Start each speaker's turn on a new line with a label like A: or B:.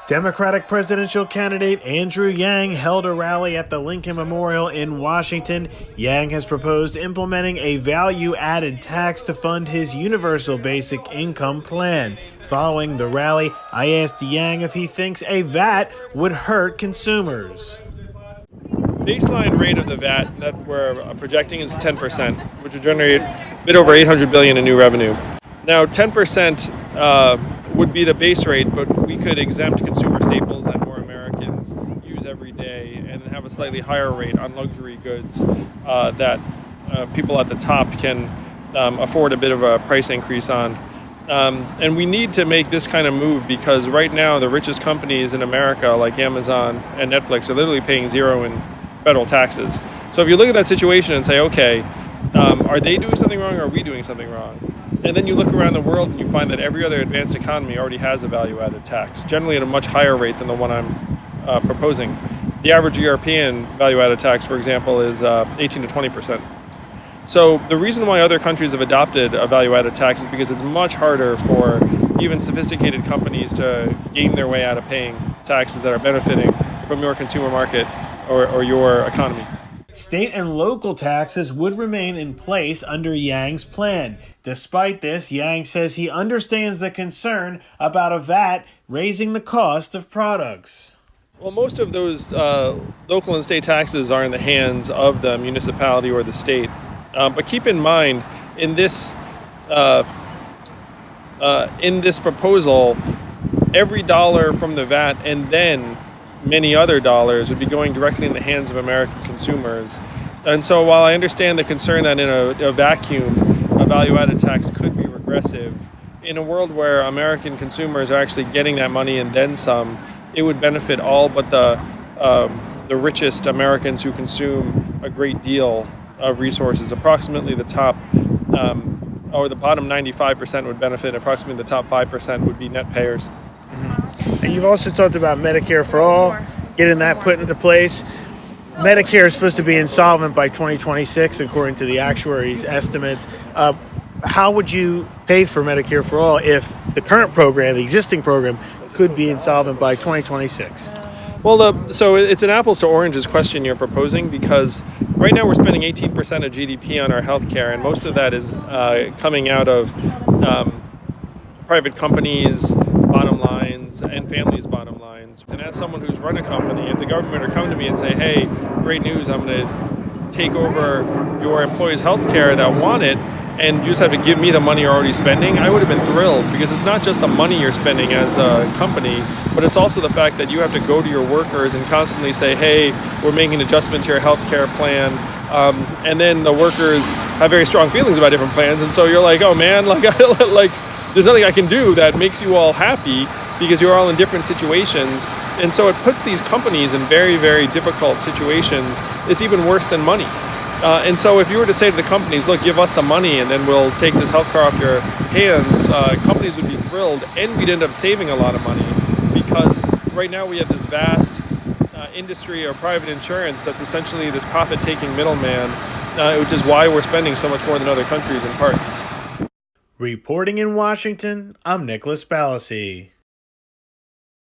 A: Democratic presidential candidate Andrew Yang held a rally at the Lincoln Memorial in Washington. Yang has proposed implementing a value-added tax to fund his universal basic income plan. Following the rally, I asked Yang if he thinks a VAT would hurt consumers.
B: Baseline rate of the VAT that we're projecting is 10%, which would generate a bit over $800 billion in new revenue. Now, 10% would be the base rate, but we could exempt consumer staples that more Americans use every day and have a slightly higher rate on luxury goods that people at the top can afford a bit of a price increase on. And we need to make this kind of move because right now the richest companies in America, like Amazon and Netflix, are literally paying zero in federal taxes. So if you look at that situation and say, okay, are they doing something wrong or are we doing something wrong? And then you look around the world and you find that every other advanced economy already has a value-added tax, generally at a much higher rate than the one I'm proposing. The average European value-added tax, for example, is 18 to 20%. So the reason why other countries have adopted a value-added tax is because it's much harder for even sophisticated companies to game their way out of paying taxes that are benefiting from your consumer market or your economy.
A: State and local taxes would remain in place under Yang's plan. Despite this, Yang says he understands the concern about a VAT raising the cost of products.
B: Well, most of those local and state taxes are in the hands of the municipality or the state. But keep in mind, in this proposal, every dollar from the VAT and then many other dollars would be going directly in the hands of American consumers. And so while I understand the concern that in a vacuum, a value-added tax could be regressive, in a world where American consumers are actually getting that money and then some, it would benefit all but the richest Americans who consume a great deal of resources. Approximately the top, or the bottom 95% would benefit, approximately the top 5% would be net payers.
A: And you've also talked about Medicare for all, getting that put into place. Medicare is supposed to be insolvent by 2026, according to the actuaries' estimates. How would you pay for Medicare for all if the current program, the existing program, could be insolvent by 2026?
B: Well, so it's an apples to oranges question you're proposing because right now we're spending 18% of GDP on our healthcare, and most of that is coming out of private companies' bottom lines and families' bottom lines. And as someone who's run a company, if the government were to come to me and say, hey, great news, I'm going to take over your employees' healthcare that want it, and you just have to give me the money you're already spending, I would have been thrilled because it's not just the money you're spending as a company, but it's also the fact that you have to go to your workers and constantly say, hey, we're making an adjustment to your healthcare plan. And then the workers have very strong feelings about different plans. And so you're like, oh man, like there's nothing I can do that makes you all happy because you're all in different situations. And so it puts these companies in very, very difficult situations. It's even worse than money. And so if you were to say to the companies, look, give us the money and then we'll take this healthcare off your hands, companies would be thrilled and we'd end up saving a lot of money because right now we have this vast industry of private insurance that's essentially this profit-taking middleman, which is why we're spending so much more than other countries in part.
A: Reporting in Washington, I'm Nicholas Balassi.